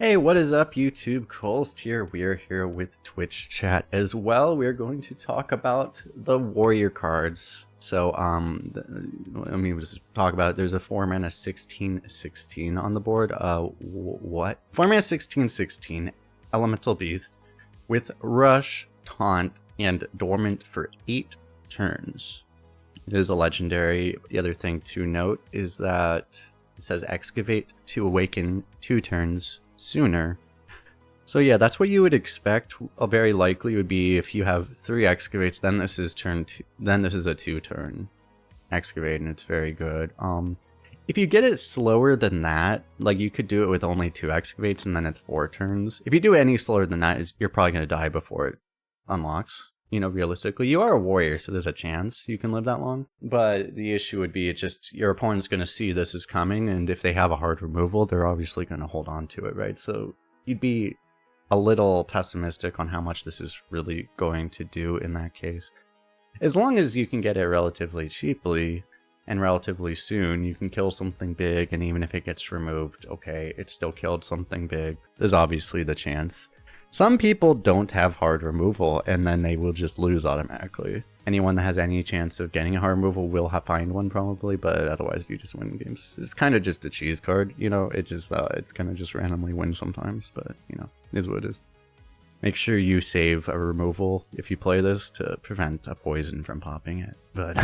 Hey, what is up, YouTube? Kolst here. We are here with Twitch chat as well. We are going to talk about the warrior cards. So, let me just talk about it. There's a 4-mana 16/16 on the board. What? 4-mana 16/16 Elemental Beast with Rush, Taunt, and Dormant for 8 turns. It is a legendary. The other thing to note is that it says excavate to awaken 2 turns sooner. So yeah, that's what you would expect. Very likely would be if you have 3 excavates, then this is turn 2, then this is a 2-turn excavate, and it's very good. If you get it slower than that, like you could do it with only 2 excavates and then it's 4 turns. If you do it any slower than that, you're probably going to die before it unlocks. You know, realistically, you are a warrior, so there's a chance you can live that long. But the issue would be, your opponent's going to see this is coming, and if they have a hard removal, they're obviously going to hold on to it, right? So you'd be a little pessimistic on how much this is really going to do in that case. As long as you can get it relatively cheaply and relatively soon, you can kill something big, and even if it gets removed, okay, it still killed something big. There's obviously the chance. Some people don't have hard removal, and then they will just lose automatically. Anyone that has any chance of getting a hard removal will find one probably, but otherwise you just win games. It's kind of just a cheese card, you know, it's gonna just randomly win sometimes, but, you know, it is what it is. Make sure you save a removal if you play this to prevent a poison from popping it, but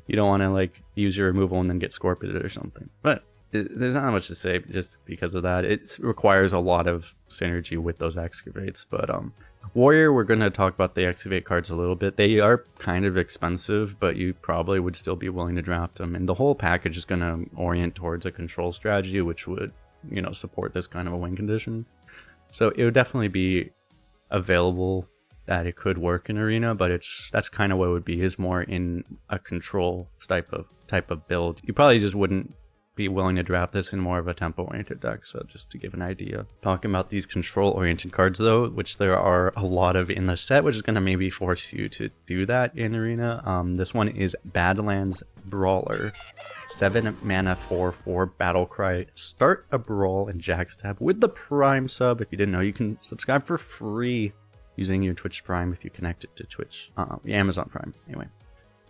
you don't want to, like, use your removal and then get scorpited or something. But there's not much to say just because of that. It requires a lot of synergy with those excavates. But warrior, we're going to talk about the excavate cards a little bit. They are kind of expensive, but you probably would still be willing to draft them. And the whole package is going to orient towards a control strategy, which would, you know, support this kind of a win condition. So it would definitely be available that it could work in Arena, but that's kind of what it would be, is more in a control type of build. You probably just wouldn't be willing to draft this in more of a tempo-oriented deck, so just to give an idea. Talking about these control-oriented cards, though, which there are a lot of in the set, which is going to maybe force you to do that in Arena. This one is Badlands Brawler. 7-mana 4/4 battle cry. Start a brawl in Jackstab with the Prime sub. If you didn't know, you can subscribe for free using your Twitch Prime if you connect it to Twitch. Amazon Prime, anyway.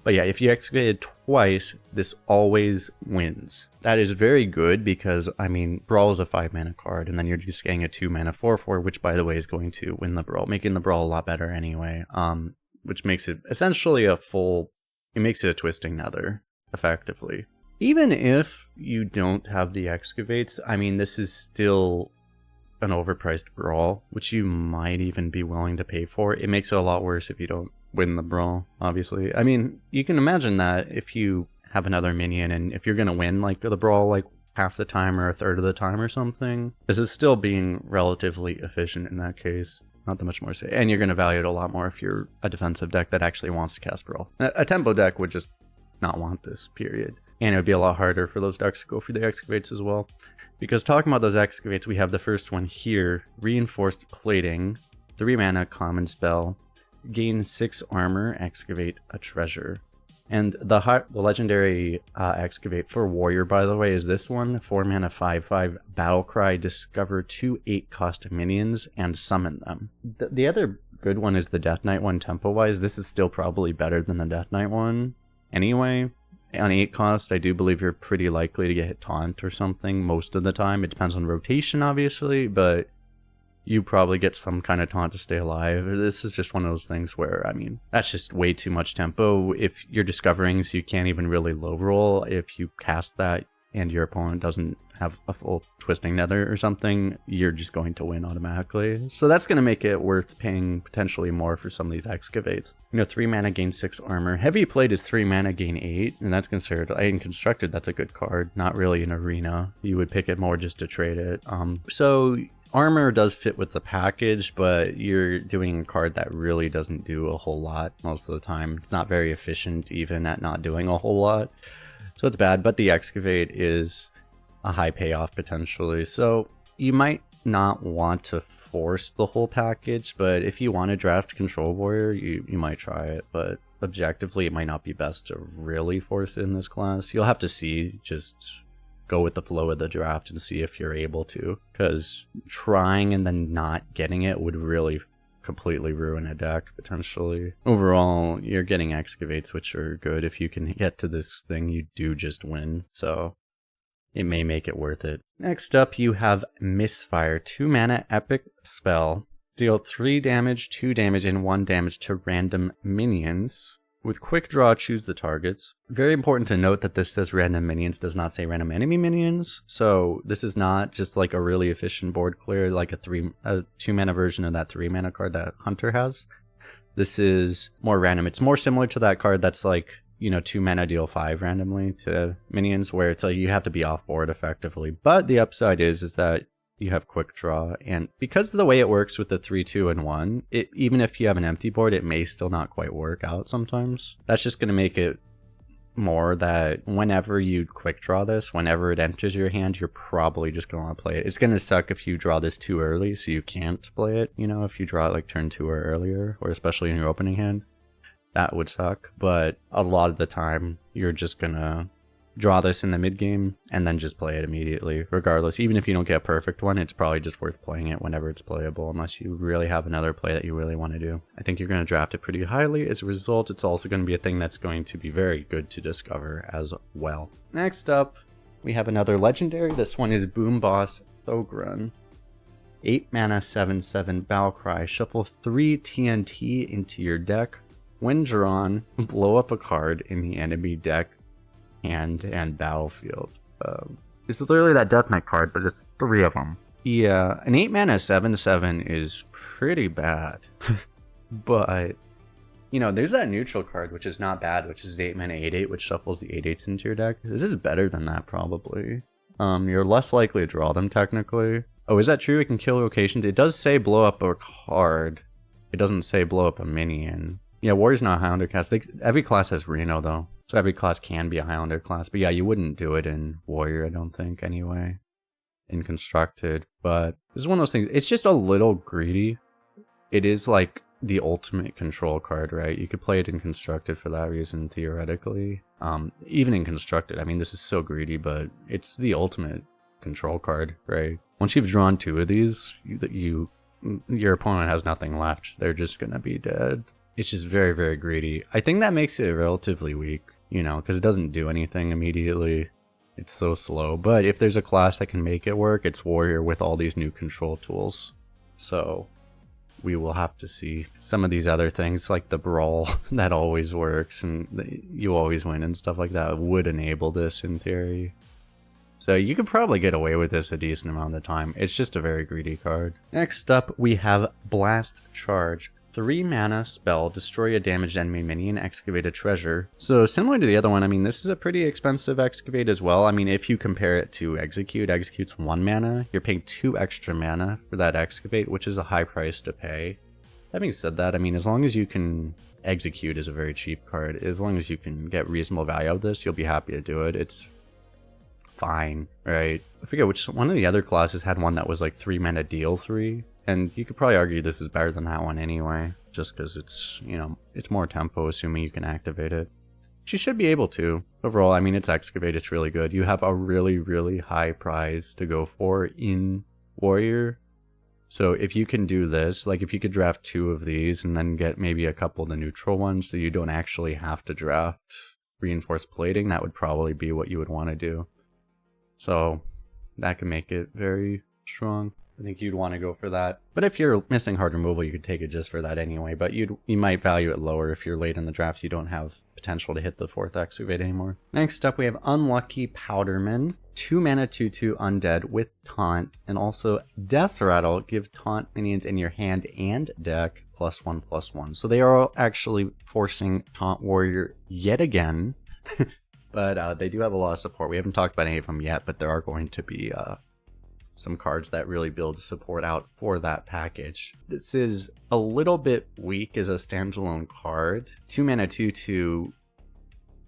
But yeah, if you excavated twice, this always wins. That is very good because, I mean, Brawl is a 5-mana card, and then you're just getting a 2-mana 4/4, which, by the way, is going to win the Brawl, making the Brawl a lot better anyway, which makes it essentially it makes it a Twisting Nether, effectively. Even if you don't have the excavates, I mean, this is still an overpriced Brawl, which you might even be willing to pay for. It makes it a lot worse if you don't win the Brawl, obviously. I mean, you can imagine that if you have another minion, and if you're going to win like the Brawl like half the time or a third of the time or something, this is still being relatively efficient in that case. Not that much more to say. And you're going to value it a lot more if you're a defensive deck that actually wants to cast Brawl. A tempo deck would just not want this, period. And it would be a lot harder for those decks to go for the excavates as well. Because talking about those excavates, we have the first one here, Reinforced Plating, 3-mana common spell. Gain 6 armor, excavate a treasure. And the legendary excavate for warrior, by the way, is this one. 4-mana 5/5 battle cry, discover 2 8-cost minions and summon them. The other good one is the Death Knight one tempo wise. This is still probably better than the Death Knight one anyway. On 8 cost, I do believe you're pretty likely to get hit Taunt or something most of the time. It depends on rotation, obviously, but you probably get some kind of taunt to stay alive. This is just one of those things where, I mean, that's just way too much tempo. If you're discovering, so you can't even really low roll. If you cast that and your opponent doesn't have a full Twisting Nether or something, you're just going to win automatically. So that's going to make it worth paying potentially more for some of these excavates. You know, 3-mana gain 6 armor. Heavy Plate is 3-mana gain 8, and that's considered, in Constructed, that's a good card. Not really in Arena. You would pick it more just to trade it. So armor does fit with the package, but you're doing a card that really doesn't do a whole lot most of the time. It's not very efficient even at not doing a whole lot. So it's bad, but the excavate is a high payoff potentially. So you might not want to force the whole package, but if you want to draft Control Warrior, you might try it. But objectively, it might not be best to really force it in this class. You'll have to see just go with the flow of the draft and see if you're able to, because trying and then not getting it would really completely ruin a deck potentially. Overall, you're getting excavates, which are good. If you can get to this thing, you do just win, so it may make it worth it. Next up, you have Misfire, 2 mana epic spell. Deal 3 damage, 2 damage, and 1 damage to random minions. With quick draw, choose the targets. Very important to note that this says random minions, does not say random enemy minions. So this is not just like a really efficient board clear, like a 2 mana version of that 3 mana card that Hunter has. This is more random. It's more similar to that card that's like, you know, 2 mana deal 5 randomly to minions, where it's like you have to be off board effectively. But the upside is that you have quick draw, and because of the way it works with the 3, 2, and 1, even if you have an empty board, it may still not quite work out sometimes. That's just going to make it more that whenever you quick draw this, whenever it enters your hand, you're probably just going to want to play it. It's going to suck if you draw this too early, so you can't play it, you know, if you draw it like turn 2 or earlier, or especially in your opening hand. That would suck, but a lot of the time, you're just going to draw this in the mid game and then just play it immediately. Regardless, even if you don't get a perfect one, it's probably just worth playing it whenever it's playable, unless you really have another play that you really want to do. I think you're going to draft it pretty highly. As a result, it's also going to be a thing that's going to be very good to discover as well. Next up, we have another legendary. This one is Boom Boss Thogrun. 8 mana 7/7 Battle Cry. Shuffle 3 TNT into your deck. When drawn, blow up a card in the enemy deck and battlefield. It's literally that Death Knight card, but it's 3 of them. Yeah, an 8 mana 7/7 is pretty bad. But, you know, there's that neutral card, which is not bad, which is 8 mana 8/8, which shuffles the 8/8s into your deck. This is better than that, probably. You're less likely to draw them, technically. Oh, is that true? It can kill locations? It does say blow up a card. It doesn't say blow up a minion. Yeah, Warrior's not a Highlander class. Every class has Reno, though. So every class can be a Highlander class. But yeah, you wouldn't do it in Warrior, I don't think, anyway. In Constructed. But this is one of those things. It's just a little greedy. It is like the ultimate control card, right? You could play it in Constructed for that reason, theoretically. Even in Constructed, I mean, this is so greedy, but it's the ultimate control card, right? Once you've drawn 2 of these, your opponent has nothing left. They're just gonna be dead. It's just very, very greedy. I think that makes it relatively weak, you know, because it doesn't do anything immediately. It's so slow. But if there's a class that can make it work, it's Warrior with all these new control tools. So we will have to see. Some of these other things, like the Brawl, that always works, and you always win and stuff like that, would enable this in theory. So you could probably get away with this a decent amount of the time. It's just a very greedy card. Next up, we have Blast Charge. 3 mana spell, destroy a damaged enemy minion, excavate a treasure. So similar to the other one, I mean, this is a pretty expensive excavate as well. I mean, if you compare it to execute, execute's 1 mana. You're paying 2 extra mana for that excavate, which is a high price to pay. Having said that, I mean, as long as you can execute is a very cheap card. As long as you can get reasonable value out of this, you'll be happy to do it. It's fine, right? I forget which one of the other classes had one that was like 3 mana deal 3. And you could probably argue this is better than that one anyway, just because it's, you know, it's more tempo, assuming you can activate it. But you should be able to. Overall, I mean, it's Excavate, it's really good. You have a really, really high prize to go for in Warrior. So if you can do this, like if you could draft 2 of these and then get maybe a couple of the neutral ones so you don't actually have to draft Reinforced Plating, that would probably be what you would want to do. So that can make it very strong. I think you'd want to go for that. But if you're missing hard removal, you could take it just for that anyway. But you might value it lower if you're late in the draft. You don't have potential to hit the 4th Excavate anymore. Next up, we have Unlucky Powderman. 2 mana 2/2 undead with Taunt. And also Death Rattle. Give Taunt minions in your hand and deck +1/+1. So they are actually forcing Taunt Warrior yet again. But they do have a lot of support. We haven't talked about any of them yet, but there are going to be some cards that really build support out for that package. This is a little bit weak as a standalone card. 2 mana 2/2,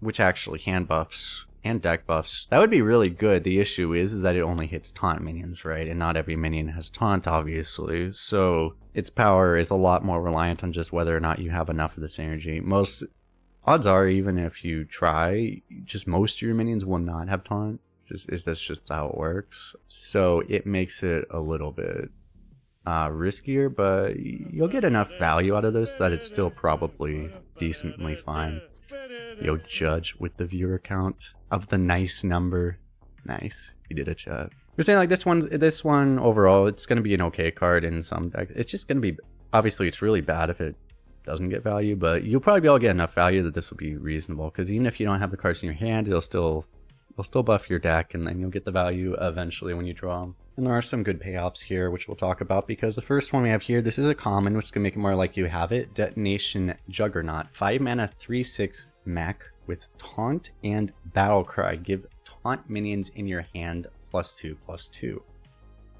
which actually hand buffs and deck buffs. That would be really good. The issue is that it only hits Taunt minions, right? And not every minion has Taunt, obviously. So its power is a lot more reliant on just whether or not you have enough of the synergy. Odds are, even if you try, just most of your minions will not have Taunt. That's just how it works. So it makes it a little bit riskier, but you'll get enough value out of this that it's still probably decently fine. Yo, Judge with the viewer count of the nice number. Nice, you did a chat. We're saying like this one overall, it's gonna be an okay card in some decks. It's just gonna be, obviously it's really bad if it doesn't get value, but you'll probably be able to get enough value that this will be reasonable, because even if you don't have the cards in your hand, it'll still buff your deck, and then you'll get the value eventually when you draw them. And there are some good payoffs here, which we'll talk about, because the first one we have here, this is a common, which is going to make it more like you have it. Detonation Juggernaut. 5 mana, 3/6 mech with Taunt and Battlecry. Give Taunt minions in your hand +2/+2.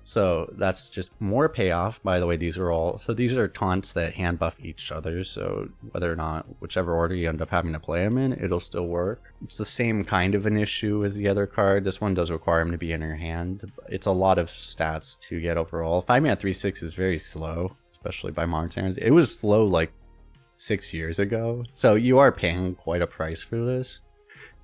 So that's just more payoff. By the way, these are taunts that hand buff each other, so whether or not, whichever order you end up having to play them in, it'll still work. It's the same kind of an issue as the other card. This one does require him to be in your hand. It's a lot of stats to get overall. 5 mana 3/6 is very slow, especially by modern standards. It was slow like 6 years ago, so you are paying quite a price for this.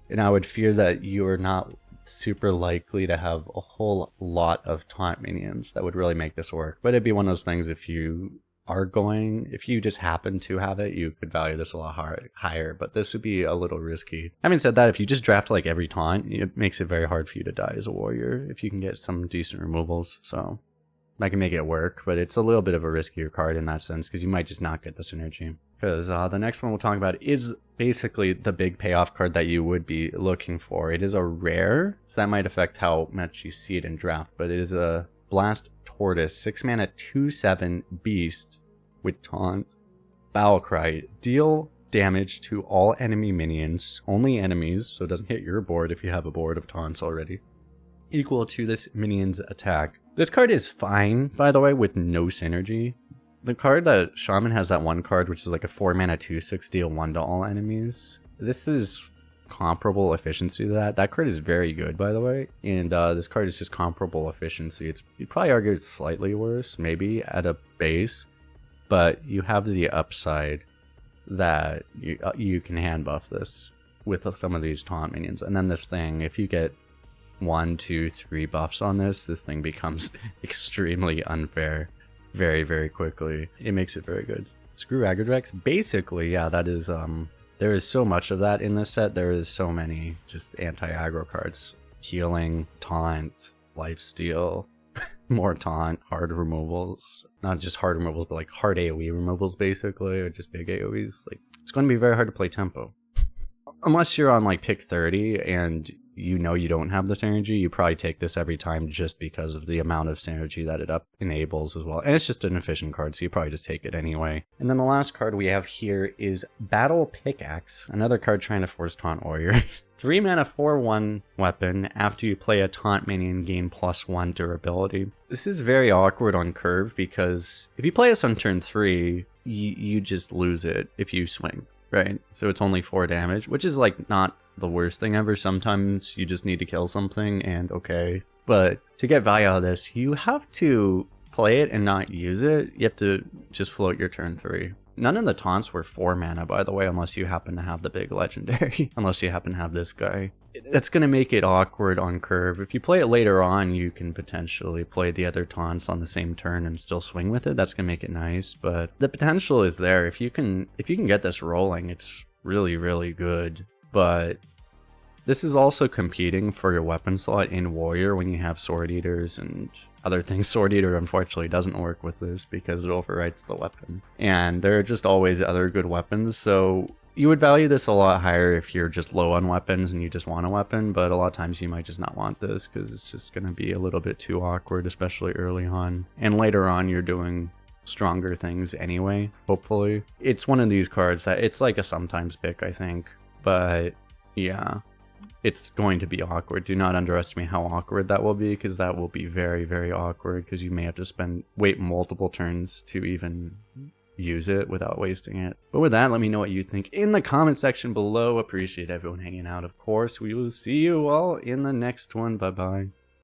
And I would fear that you are not super likely to have a whole lot of taunt minions that would really make this work. But it'd be one of those things, if you just happen to have it, you could value this a lot higher, but this would be a little risky. Having said that, if you just draft like every taunt, it makes it very hard for you to die as a warrior if you can get some decent removals, so that can make it work, but it's a little bit of a riskier card in that sense, because you might just not get the synergy. Because the next one we'll talk about is basically the big payoff card that you would be looking for. It is a rare, so that might affect how much you see it in draft, but it is a Blast Tortoise, 6 mana 2/7 beast with Taunt, Battlecry. Deal damage to all enemy minions, only enemies, so it doesn't hit your board if you have a board of taunts already, equal to this minion's attack. This card is fine, by the way, with no synergy. The card that Shaman has, that one card, which is like a 4 mana 2/6 deal 1 to all enemies. This is comparable efficiency to that. That card is very good, by the way. And this card is just comparable efficiency. You'd probably argue it's slightly worse, maybe at a base. But you have the upside that you can hand buff this with some of these taunt minions. And then this thing, if you get 1, 2, 3 buffs on this thing becomes extremely unfair very, very quickly. It makes it very good. Screw aggro decks. Basically, yeah, that is, there is so much of that in this set. There is so many just anti-aggro cards. Healing, taunt, lifesteal, more taunt, hard removals. Not just hard removals, but like hard AoE removals, basically, or just big AoEs. Like, it's going to be very hard to play tempo. Unless you're on like pick 30 and you know you don't have the synergy, you probably take this every time just because of the amount of synergy that it enables as well. And it's just an efficient card, so you probably just take it anyway. And then the last card we have here is Battle Pickaxe, another card trying to force Taunt Warrior. 3 mana 4/1 weapon. After you play a Taunt minion, gain +1 durability. This is very awkward on curve, because if you play this on turn 3, you just lose it if you swing, right? So it's only 4 damage, which is like not the worst thing ever. Sometimes you just need to kill something, and okay. But to get value out of this, you have to play it and not use it. You have to just float your turn 3. None of the taunts were 4 mana, by the way, unless you happen to have the big legendary. Unless you happen to have this guy. That's going to make it awkward on curve. If you play it later on, you can potentially play the other taunts on the same turn and still swing with it. That's going to make it nice, but the potential is there. If you can get this rolling, it's really, really good. But this is also competing for your weapon slot in Warrior when you have Sword Eaters and other things. Sword Eater unfortunately doesn't work with this because it overwrites the weapon. And there are just always other good weapons, so you would value this a lot higher if you're just low on weapons and you just want a weapon, but a lot of times you might just not want this because it's just going to be a little bit too awkward, especially early on. And later on you're doing stronger things anyway, hopefully. It's one of these cards that it's like a sometimes pick, I think. But yeah, it's going to be awkward. Do not underestimate how awkward that will be, because that will be very, very awkward, because you may have to wait multiple turns to even use it without wasting it. But with that, let me know what you think in the comment section below. Appreciate everyone hanging out, of course. We will see you all in the next one. Bye bye.